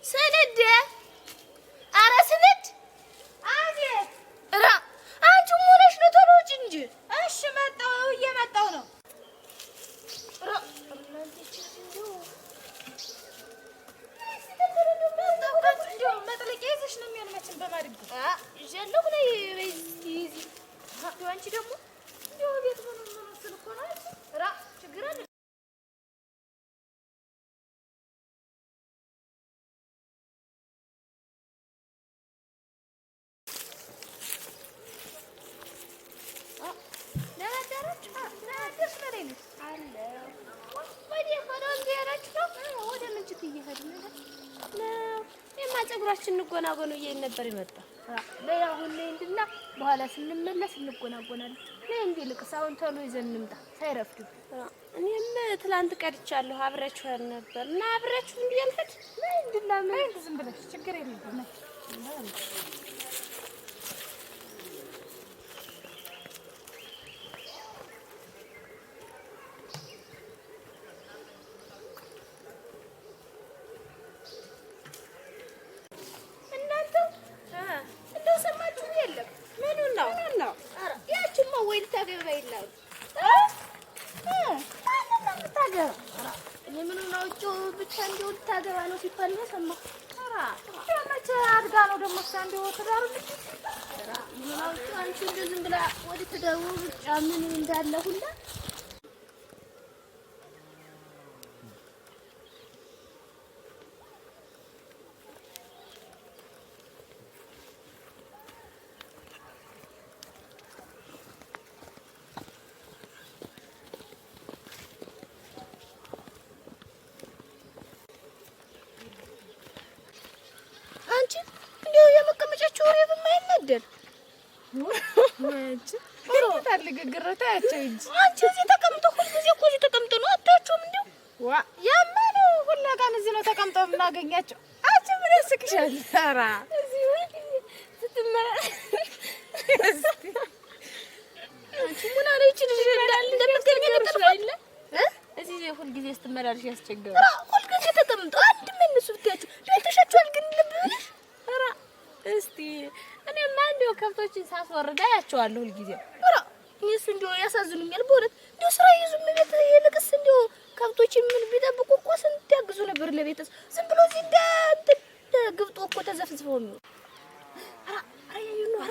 ሰነድ ኧረ ሰነድ አቤት ኧረ አንቺም ሆነሽ ነው ቶሎ ውጪ እንጂ እሺ መጣሁ እየመጣሁ ነው ኧረ እናንተ መጥለቂያ ይዘሽ ነው የሚሆን መቼም በማድረግ ይዣለሁ ነይ በዚህ አንቺ ደግሞ እንደው ቤት ሆኖ መስል እኮ ነው ኧረ ችግር አለ ፀጉራችን እንጎናጎን እየን ነበር ይመጣ ለያ አሁን ላይ እንድና በኋላ ስንመለስ እንጎናጎናለን ነይ እንዴ ልቅስ አሁን ቶሎ ይዘን እንምጣ ሳይረፍዱ እኔም ትላንት ቀድቻለሁ አብራችሁ ነበር እና አብራችሁ እንዴ ያልከት ነይ እንድና ምን ዝም ብለሽ ችግር የለም ታገባ ነው ሲባል ነው ሰማሁ መቼ አድጋ ነው ደግሞ ሳንዴው ተዳሩ ምን አንቺ እንደዚህ ብላ ወደ ተዳሩ ብቻ ምን እንዳለ ሁላ ታያቸው እንጂ አንቺ እዚህ ተቀምጠው ሁሉ ጊዜ እኮ እዚህ ተቀምጠው ነው አታያቸውም እንዴ ዋ ያማኑ ሁሉ ቀን እዚህ ነው ተቀምጠው የምናገኛቸው አንቺ ምን ያስቅሻል ኧረ እዚህ ወይ ስትመራ አንቺ ምን አለች ልጅ እንዳለ እንደምትገርም አይደለ እዚህ ሁሉ ጊዜ ስትመራልሽ ያስቸግራል ሁሉ ጊዜ ተቀምጠው አንድ መልሱ ብታያቸው ለተሻቸዋል ግን ልብ ብለሽ ኧረ እስቲ እኔማ እንደው ከብቶችን ሳስወርዳ ያያቸዋለሁ ሁሉ ጊዜ እኔስ እንደው ያሳዝኑኛል በእውነት እንደው ስራ ይዙም ቤት የልቅስ እንደው ከብቶችን ምን ቢጠብቁ እኮ ስንት ያግዙ ነበር ለቤተሰብ ዝም ብሎ እዚህ እንደ ግብጦ እኮ ተዘፍዝፈው ነው አይ ነው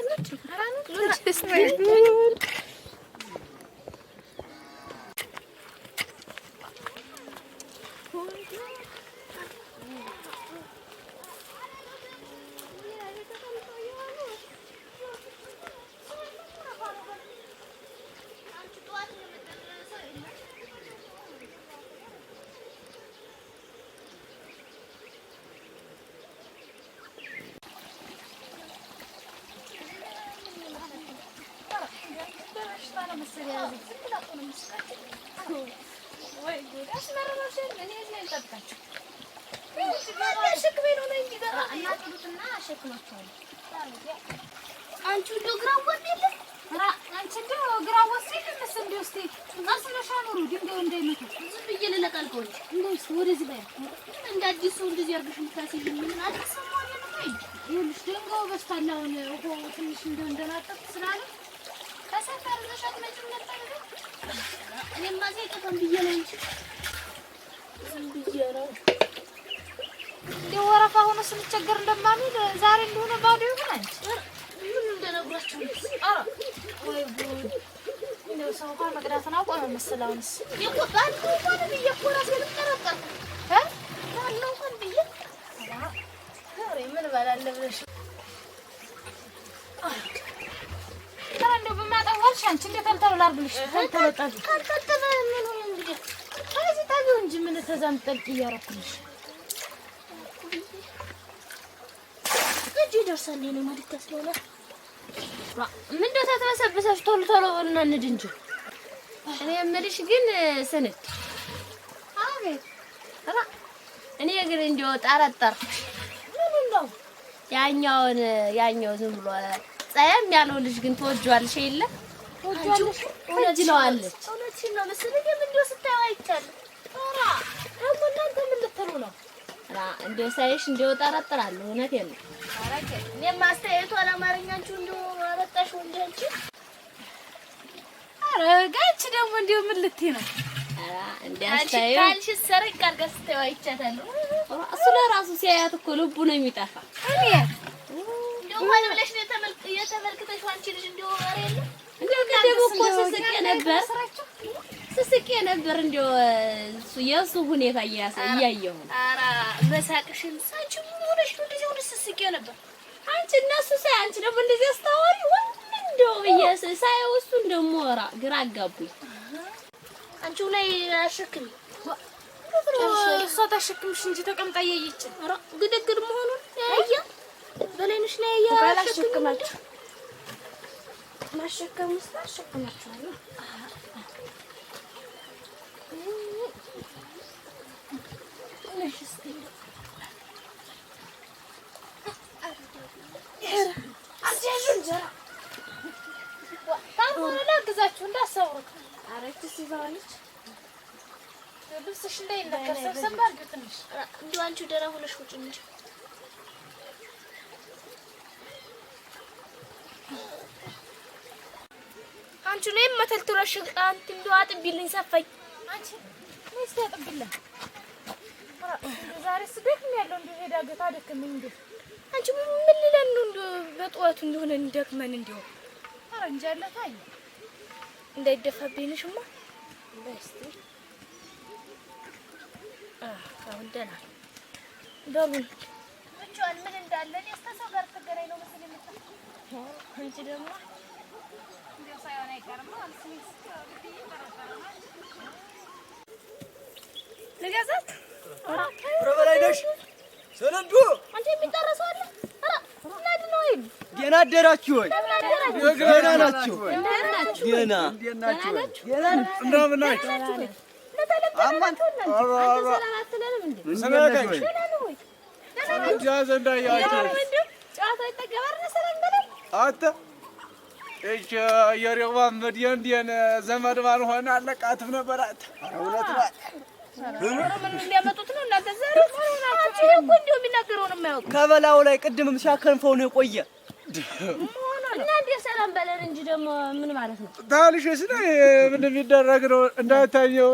አንቺ እንደው ግራው ወጥልኝ አንቺ እንደው ግራው ወጥልኝ እንደው እስቲ አስለሻኑሩ ድንጋው እንዳይመቱ ዝም ብዬ ልለቀልቀው እንጂ እንደው ወደዚህ ባይ እንደ አዲስ እንደዚህ አርግሽ ምታሲል ምን አዲስ ሰሞን ነው ይኸውልሽ ድንጋው በስታላውን ውሃው ትንሽ እንደው እንደናጠፍ ስላለ ከሰፈር ዘሻት መጭም ነበር እኔማ ዘይቀፈን ብዬ ነው እንጂ ዝም ብዬ ነው እንደው ወረፋ ሆኖ ስንቸገር እንደማሚል ዛሬ እንደሆነ ባዶ ይሆን አንቺ ምን እንደነግራችሁ ኧረ ወይ ጉድ እንደው ሰው እንኳን መቅዳትን አቆመ መሰለውንስ ይቆጣል እንኳን ብዬ እኮ ራሴን ተረቀቅ ባለው እንኳን ብዬ ኧረ ምን ባላለ ብለሽ እንደው በማጣዋልሽ አንቺ እንደተልተው ላርግልሽ ተልተው ካልተተለ ምን ሆነ እንግዲህ ከዚህ ታዲው እንጂ ምን ተዛምጠልቅ እያረኩልሽ እጅ ይደርሳል ነው ማለት ስለሆነ ምን ተተሰበሰብሽ ቶሎ ቶሎ እናንድ እንጂ እኔ የምልሽ ግን ሰነድ አቤት አባ እኔ ግን እንደው ጠረጠር ምን ነው ያኛው ዝም ብሎ ጻያም ያለው ልጅ ግን ተወጇልሽ የለ ተወጇልሽ ወጅለዋለች እውነትሽን ነው መሰለኝ እንደው ስታዩ አይቻለሁ ኧረ ደግሞ እናንተ ምን ልትሉ ነው እንደው ሳይሽ እንደው ጠረጥራለሁ። እውነቴን ነው። አረከ እኔም አስተያየቱ አላማርኛችሁ እንደው አረጣሽ እንጂ አንቺ አረጋች ደግሞ እንደው ምን ልትይ ነው? እንዳስታየው ካልሽ ሰረቅ አድርጋ ስትይው አይቻታለሁ። እሱ ለራሱ ሲያያት እኮ ልቡ ነው የሚጠፋ። እኔ እንደው ማን ብለሽ ነው የተመልክተሽው አንቺ ልጅ እንደው ወሬ የለም እንደው ከደቡ እኮ ስስቄ ነበር እንደው የእሱ ሁኔታ እያየሁ ነው። ኧረ መሳቅሽን አንቺ ሆነሽ እንደዚህ ወደ ስስቄ ነበር አንቺ እነሱ ሳይ አንቺ ደግሞ እንደዚህ አስተዋሪ እንደው ብዬሽ ሳይው እሱን ደግሞ ግራ አጋቡኝ። አንቺው ላይ አሸክሚ እሷ ታሸክምሽ እንጂ ተቀምጣ እያየች ኧረ ግድግድ መሆኑን ያያ በላይነሽ ላይ ያያ አሸክማችሁ ማሸከምስ አሸክማችኋለሁ። ግዛችሁ እንዳሰብሩት አረችስ ይዛዋለች ልብስሽ እንዳይነከር ሰብሰብ አድርጊው ትንሽ እንደው አንቺው ደህና ሆነሽ ውጪ እንጂ አንቺ ላይ መተልተራሽ አንተ እንደው አጥቢልኝ ሰፋኝ አንቺ ነስ ታጥቢልኝ ዛሬ ስደት ነው ያለው እንደው ሄዳ ገታ ደከመኝ እንዴ አንቺ ምን ልለን ነው እንደው በጠዋቱ እንደሆነ እንደክመን እንደው ኧረ እንጂ አለታይ እንዳይደፋብኝሽማ በስቲ አሁን ደህና በሉን ብቻዋን ምን እንዳለ ለስተሰው ጋር ተገናኝ ነው መሰለኝ አንቺ ደግሞ እንደው ሳይሆን አይቀርም አልስሚስ ለጋዛት በላይነሽ ሰለንዱ አንቺ የሚጠረሰው አለ ኧረ ነው ወይ ደህና አደራችሁ ወይ? ደህና ናችሁ? ደህና እንደምን ናችሁ? ዘመድ ባልሆነ አለቃትም ነበራት። እውነት ነው። ምን እንዲያመጡት ነው እናንተ ዛሬ አንቺ እኮ እንደው የሚናገረውን የማያውቅ ከበላው ላይ ቅድምም ሲያከንፈው ነው የቆየ እና እንደ ሰላም በለን እንጂ ደግሞ ምን ማለት ነው? ታልሽስ ነው ምን የሚደረግ ነው? እንዳታየው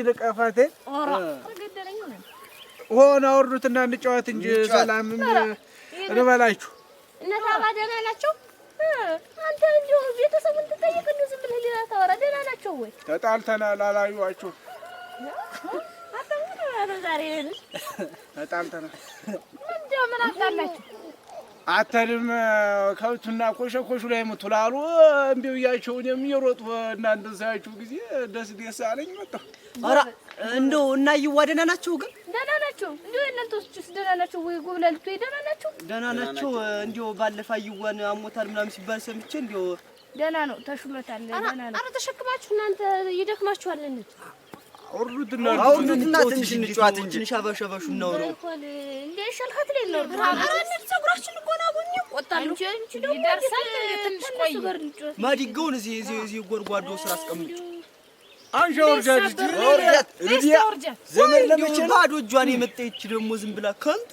ልቀፋቴ ተገደለኝ ነው ሆነ አውርዱትና እንጫወት እንጂ ሰላም እንበላችሁ። እና ታባ ደህና ናቸው? አንተ እንደው ቤተሰቡን ትጠይቅ እንደው ዝም ብለህ ሌላ ታወራ ደህና ናቸው ወይ? ተጣልተናል አላዩዋችሁ አታውቁ ዛሬ ልጅ ተጣልተናል እንደው ምን አጣላችሁ? አተንም ከብቱና ኮሸኮሹ ላይ ምትላሉ እምቢ ብያቸው የሚሮጡ እናንተ ሳያችሁ ጊዜ ደስ አለኝ መጣሁ። ኧረ እንደው እናይዋ ደህና ናቸው ግን? ደህና ናቸው። እንደው እናንተስ ደህና ናቸው ወይ? ጎብላልቱ ደህና ናቸው? ደህና ናቸው። እንደው ባለፈ አይዋን አሞታል ምናምን ሲባል ሰምቼ እንደው ደህና ነው ተሽሎታል። ደህና ነው። ኧረ ተሸክማችሁ እናንተ ይደክማችኋል እንዴ? አውርዱትና ትንሽ እንጫወት እንጂ ሻባሻባሹ ነው ነው እንዴ ሸልኸት ላይ ነው ፀጉራችን እኮ ነው አጉኝ ቆጣሉ እንጂ ደግሞ ይደርሳል ትንሽ ቆይ ማዲጋውን እዚህ ጎርጓዶ ስራ አስቀምጡ። አንቺ ወርጃት ዘመን ለምችል ባዶ እጇን የመጣች ደግሞ ዝም ብላ ከንቱ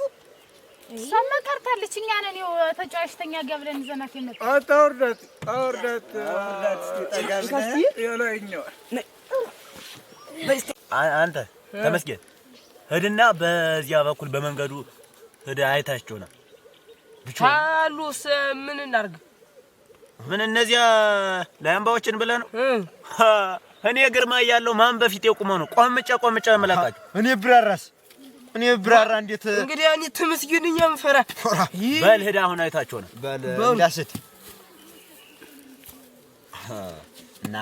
ሰማ ቀርታለች። እኛ ነን ይኸው ተጫዋችተኛ ገብለን ይዘናት የመጣ አታውርዳት ጠጋብለ ያላኛው አንተ ተመስገን ሄድና በዚያ በኩል በመንገዱ ሄደ አይታቸው ነው ታሉስ ምን እናርግ? ምን እነዚያ ላምባዎችን ብለህ ነው? እኔ ግርማ ያለው ማን በፊት የቆመው ነው? ቆምጫ መላካችሁ እኔ ብራራ እንዴት እንግዲህ እኔ ተመስገንኛ ምፈራ በል ሄዳ አሁን አይታቸው ነው በል እንዳስት እና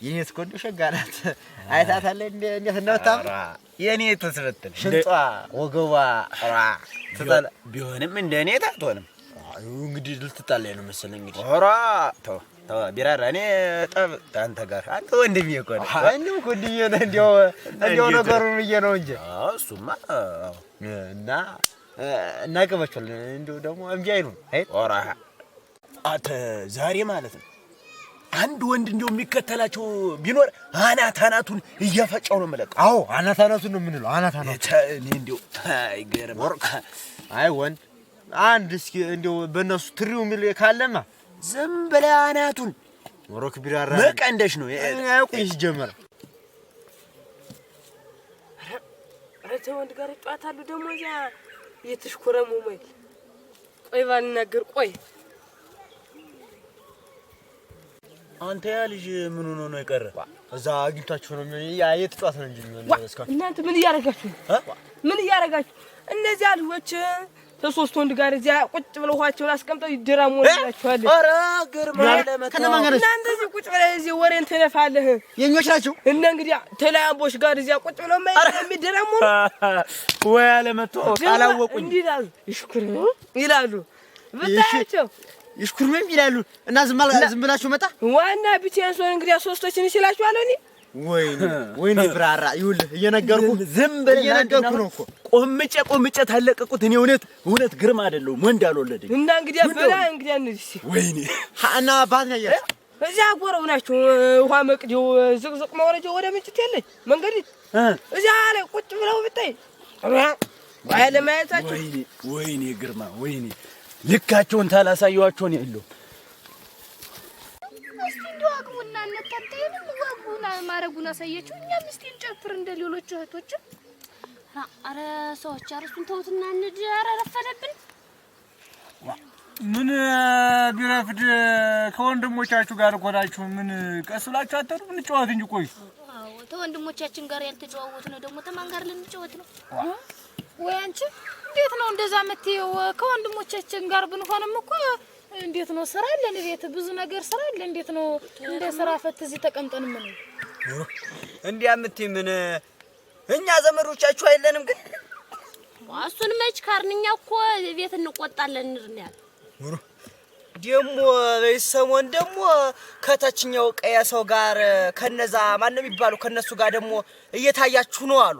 ይሄ ስኮንዶ ሸጋናት አይታታለህ እንዴት ነው ታም የኔ ተስረተል ሽንጧ ወገቧ ተጣለ ቢሆንም እንደኔ ታጥቶንም እንግዲህ ልትጣለ ነው መሰለኝ እንግዲህ ኦራ ተው ቢራራ እኔ ጠብ አንተ ጋር አንተ ወንድሜ እኮ ነው አንዱ ወንድሜ ነው እንዴው ነገሩን ብዬ ነው እንጂ እሱማ እና እናቀበችል እንደው ደግሞ እምቢ አይሉን አይ ኦራ አተ ዛሬ ማለት ነው አንድ ወንድ እንደው የሚከተላቸው ቢኖር አናቱን እየፈጨው ነው የምለቀው። አዎ አናቱን ነው የምንለው። አናቱ እኔ እንደው አይገርም። አይ ወንድ አንድ እስኪ እንደው በእነሱ ትሪው የሚል ካለማ ዝም ብለህ አናቱን ወሮክ ቢራራ መቀንደሽ ነው አያውቁኝ ሲጀመር። አረተ ወንድ ጋር ይጫወታሉ ደግሞ እዚያ እየተሽኮረሙ ወይ ቆይ ባልናገር ቆይ አንተ ያ ልጅ ምን ሆኖ ነው የቀረ? እዛ አግኝታችሁ ነው ያ የተጫወተ ነው እንጂ እስካሁን እናንተ ምን እያደረጋችሁ ምን እያደረጋችሁ? እነዚያ ልጆች ከሶስት ወንድ ጋር እዚያ ቁጭ ብለው ውሃቸውን አስቀምጠው ይደራሙ ወላችኋል። ኧረ ግርማ ለመተው እናንተ እዚህ ቁጭ ብለህ እዚህ ወሬን ትነፋለህ። የኞች ናቸው እና እንግዲህ ተላምቦሽ ጋር እዚያ ቁጭ ብለው የሚደራሙ ወይ ለመተው አላወቁኝ ይላሉ። ይሽኩር ይላሉ ብታያቸው ይሽኩርም ይላሉ። እና ዝም ብላችሁ መጣ ዋና ቢቲያንስ ወይ እንግዲህ ሶስቶችን ይችላችኋል። እኔ ወይኔ ብራራ ይኸውልህ እየነገርኩህ ዝም ብለህ እየነገርኩህ ነው እኮ ቆምጬ ታለቀቁት። እኔ እውነት ግርማ አይደለሁም ወንድ አልወለደኝ። እና እንግዲህ በላ እንግዲህ እንዚህ ወይኔ እና አባት ነው ያያችሁ እዚያ ጎረው ናቸው። ውሃ መቅዲው ዝቅዝቅ መወረጃው ወደ ምንጭት የለች መንገድ እዚያ ላይ ቁጭ ብለው ብታይ ባለ ማየታቸው ወይኔ ግርማ ወይኔ ልካቸውን ታላሳየዋቸው ነው ያለው። እስቲ እንደው አግቡና እንተንተንም ወጉና ማረጉና ሳየችው እኛም እስቲ እንጨፍር እንደ ሌሎች እህቶች። አረ ሰዎች አርሱን ተውትና እንድ አረ ረፈደብን። ምን ቢረፍድ ከወንድሞቻችሁ ጋር ቆራችሁ ምን ቀስላችሁ አተሩ እንጫወት እንጂ ቆይ። አዎ ተወንድሞቻችን ጋር ያልተጫወት ነው ደግሞ ተማን ጋር ልንጫወት ነው? ወይ አንቺ እንዴት ነው እንደዛ የምትይው? ከወንድሞቻችን ጋር ብንሆንም እኮ እንዴት ነው ስራ አለን ቤት ብዙ ነገር ስራ አለ። እንዴት ነው እንደ ስራ ፈት እዚህ ተቀምጠን ምን እንዲያ የምትይ ምን እኛ ዘመዶቻችሁ አይደለንም? ግን እሱን መች ካርንኛ እኮ ቤት እንቆጣለን እንርኛል። ደሞ በሰሞን ደሞ ከታችኛው ቀያ ሰው ጋር ከነዛ ማን ነው የሚባሉ ከነሱ ጋር ደሞ እየታያችሁ ነው አሉ።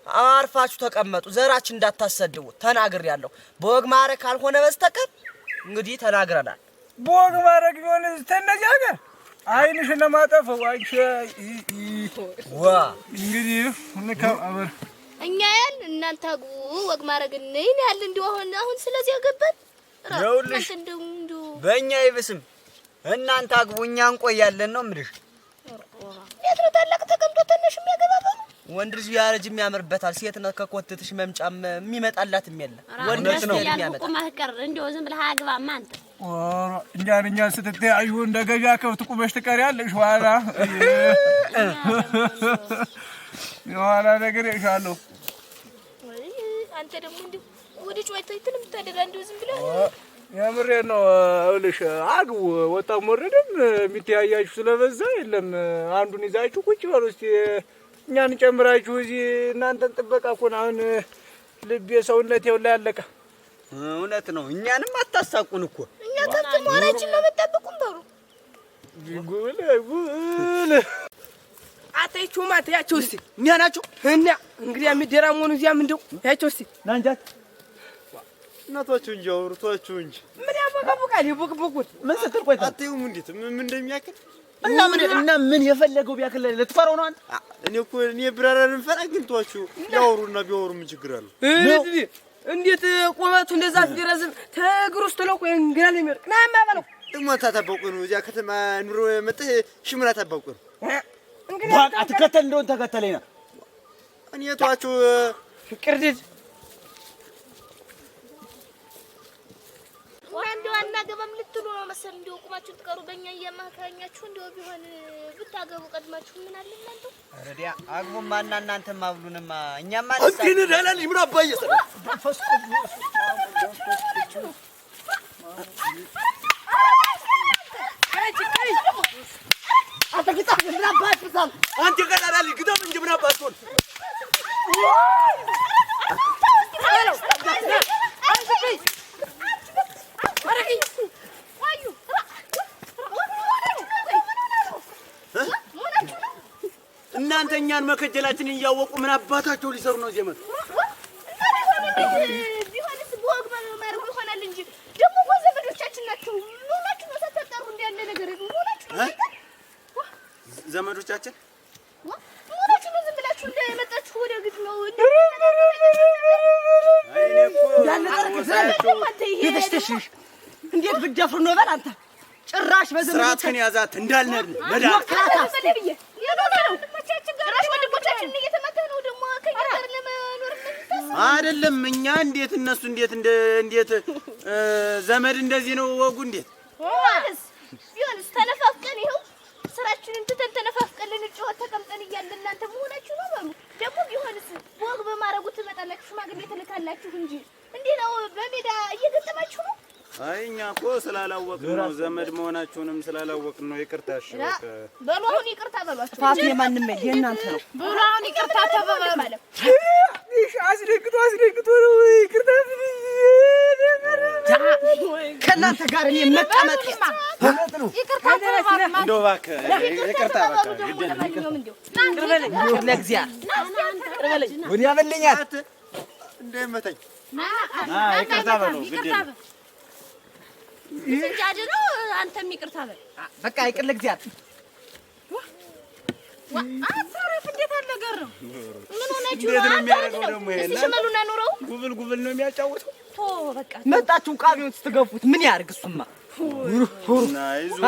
አርፋችሁ ተቀመጡ፣ ዘራችን እንዳታሰድቡ ተናግሬያለሁ። በወግ ማረክ ካልሆነ በስተቀር እንግዲህ ተናግረናል። በወግ ማረክ ቢሆን ተነዚህ ሀገር አይንሽን ለማጠፈው አንቺ ዋ እንግዲህ እንከባበር እኛ ያል እናንተ አግቡ ወግ ማረግ ነኝ ያል እንደው አሁን ስለዚህ ያገባን ይኸውልሽ በእኛ ይብስም እናንተ አግቡ እኛ እንቆያለን ነው የምልሽ። ቤት ነው ታላቅ ተቀምጦ ትንሽ የሚያገባባ ወንድ ልጅ ያረጅ የሚያምርበታል። ሴት ነው ከኮትትሽ መምጫም የሚመጣላትም የለ። ወንድ ልጅ ነው የሚያመጣ ማህቀር እንደው ዝም ብለህ አግባማ አንተ እኛ ስትተያዩ እንደ ገዣ ከብት ቁመሽ ትቀሪያለሽ። የኋላ ነገር ይሻለው። አንተ ደግሞ እንዴ ወደ ጨዋታይትን ምታደጋ እንደው ዝም ብለህ የምሬን ነው እልሽ። አግቡ ወጣም ወረደም የሚተያያችሁ ስለበዛ የለም አንዱን ይዛችሁ ቁጭ በሉ እስቲ እኛን ጨምራችሁ እዚህ እናንተን ጥበቃ እኮ ነው። አሁን ልቤ ሰውነቴ ሁላ ያለቀ። እውነት ነው። እኛንም አታሳቁን እኮ እኛ ከብት መሆናችን ነው መጣበቁን በሩ ጉል አታይቹ ማት ያቸው እስቲ እኛ ናቸው እና እንግዲህ የሚደራሙን እዚያም እንደው ያቸው እስቲ ናንጃት እናቶቹ እንጂ አውርቶቹ እንጂ ምን ያበቀቡቃል ይቦቅቦቁት ምን ስትል ቆይታ አትዩም እንዴት ምን እንደሚያክል እና ምን የፈለገው ቢያክል ልትፈራው ነው አንተ? እኔ ብራራን ፈራ ግንቶቹ ያወሩና ቢያወሩ ምን ችግር አለው? እንዴት ቆመቱ እንደዛ ሲረዝም ተግሩስ ተለቆ እንግላል የሚወርቅ ናማ ባለው ደግሞ ታታበቁ ነው እዚያ ከተማ ኑሮ መጥህ ሽምራ ታባቁ ነው እንግዲህ አትከተል እንደሆነ ተከተለኝ ነው እኔ ተዋችሁ ቅርድድ ወንዶ አናገባም ልትሉ ነው መሰል እንደው ቁማችሁ ትቀሩ በእኛ እያማካኛችሁ እንደው ቢሆን ብታገቡ ቀድማችሁ ምን አለ እናንተ አረዲያ አግቡማ እና እናንተም አብሉንማ እኛማ እንዴ ዳላል ምን አባዬ ሰደ አታቂጣ ምን አባሽ ፍሳል አንተ ገዳላል ግዳም እንጂ ምን አባሽ ሆነ እናንተ እኛን መከጀላችንን እያወቁ ምን አባታቸው ሊሰሩ ነው እዚህ መጡ? ቢሆንስ በወግ ማረጉ ይሆናል እንጂ ደግሞ ዘመዶቻችን ናቸው። ምን ሆናችሁ ነው ተጠሩ እንደ ያለ ነገር ምን ሆናችሁ ነው? ከብቶቻችን ሞራችሁ ነው ዝም ብላችሁ እንደመጣችሁ ወደ ግድ ነው እንዴት ብትደፍሩ ነው በል አንተ ጭራሽ በዘመን ስርዓትን ያዛት እንዳልነር መዳ አይደለም እኛ እንዴት እነሱ እንዴት ዘመድ እንደዚህ ነው ወጉ እንዴት ቢሆንስ ተነፋፍቀን ይኸው ስራችንን ትተን ተነፋፍቀን ልንጫወት ተቀምጠን እያለ እናንተ መሆናችሁ ነው በሉ ደግሞ ቢሆንስ ወግ በማረጉ ትመጣላችሁ ሽማግሌ ትልካላችሁ እንጂ እንዴ ነው በሜዳ እየገጠማችሁ ነው አይ እኛ እኮ ስላላወቅን ነው ዘመድ መሆናችሁንም ስላላወቅን ነው ይቅርታሽ በቃ በሉ አሁን ይቅርታ በሏችሁ ፋፍ የማንም የእናንተ ነው በሉ አሁን ይቅርታ ተባባሉ ማለት አስደግጦ ነው ይቅርታ ከእናንተ ጋር እኔ መቀመጥ ነው ይቅርታ ተባባሉ እንደው እባክህ ይቅርታ በቃ ለእግዚአብሔር ወዲያ በለኛት እንደመተኝ ይቅርታ በለው ይቅርታ በል ስንጃጅ ነው አንተም ይቅርታ በል በቃ ይቅር ለእግዚአብሔር አታረፍ እንዴት አለ ገር ነው ምን ሆነችሁ እንዴት ነው የሚያደርገው ደግሞ ይሄ እስቲ ሽመሉና ኑረው ጉብል ነው የሚያጫውተው ቶ በቃ መጣችሁ ቃቢውን ስትገፉት ምን ያርግ እሱማ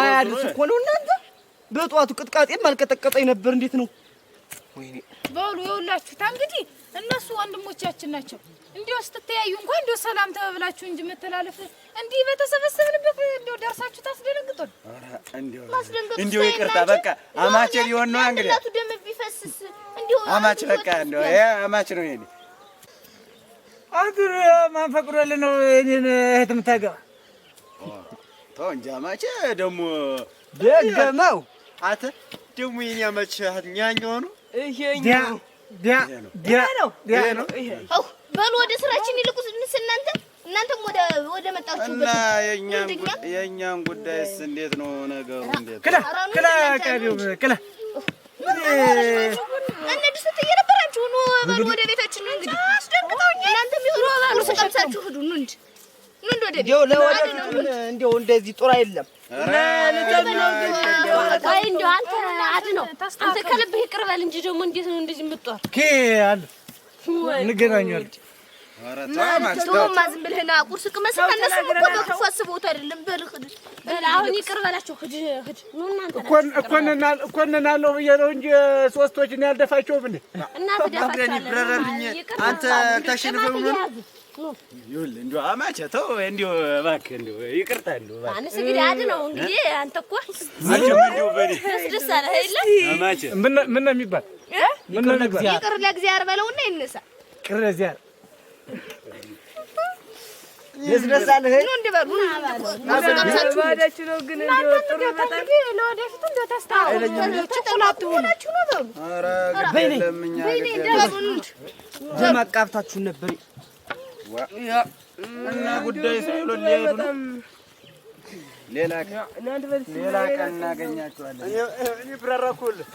አያድርስ እኮ ነው እናንተ በጧቱ ቅጥቃጤም አልቀጠቀጠኝ ነበር እንዴት ነው ወይኔ በሉ ይኸውላችሁ እንግዲህ እነሱ ወንድሞቻችን ናቸው እንዲው ስትተያዩ እንኳን እንዲው ሰላም ተባብላችሁ እንጂ መተላለፍ እንዲህ በተሰበሰብንበት እንዲው ደርሳችሁ ታስደነግጡን እንዲው ይቅርታ በቃ አማቼ ሊሆን ነው እንግዲህ እናቱ ደም ቢፈስስ እንዲው አማች በቃ እንዲው ይሄ አማች ነው ይሄ አንተ ማን ፈቅዶልህ ነው እኔን እህት የምታገባ ተው እንጂ አማቼ ደግሞ ደገመው አንተ ደግሞ የኔ አማች ያኛው ነው ይሄኛው ዲያ ነው በሉ ወደ ስራችን ይልቁስ እናንተም ወደ መጣችሁበት እና የኛን ጉዳይስ እንዴት ነው ነገሩ እንዴት ክላ ቃቢው ክላ እንዴት ስትየነበራችሁ ነው በሉ ወደ ቤታችን ነው እንግዲህ አስደንግጠውኝ እናንተም ይሁን ቁርስ ቀምሳችሁ ሂዱ ነው እንዴ ወደ ቤት ለወደፊት እንደው እንደዚህ ጥሩ አይደለም አይ እንደው አንተ አድነው አንተ ከልብህ ይቅር በል እንጂ ደግሞ እንዴት ነው እንደዚህ የምትጧር አለ እንገናኛለን ኧረ ተማች ተውማ ዝም ብለህ ና ቁርስ ቅመስና እነሱ እኮ በክፉ አስበውት አይደለም በል አሁን ይቅር በላቸው ሂድ ነው እናንተ እኮንናለሁ ብዬ ነው እንጂ ሶስቶችን ያልደፋቸውም እንዴ እናት ብረረልኝ አንተ ተሽንፈው ነው ይኸውልህ እንደው አማቼ ተው እንደው እባክህ እንደው ይቅርታ እንደው እባክህ አንስ እንግዲህ አድነው እንግዲህ አንተ እኮ እንደው በኔ ደስ አለህ አይደል አማቼ ምን ነው የሚባል ይቅር ለእግዚአብሔር በለውና ይነሳ ይቅር ለእግዚአብሔር ይዝነሳልህ ነው እንደበሉ ባዳችሁ ነው ግን እንደው ጥሩ ይመጣል ለወደፊቱ እንደው ተስተካክላችሁ ነው በሉ ኧረ ለምኛ ለማቃብታችሁ ነበር እና ጉዳይ ሳይሉ ሊሄዱ ነው ሌላ ቀን እናገኛቸዋለን እኔ ብራራኩልህ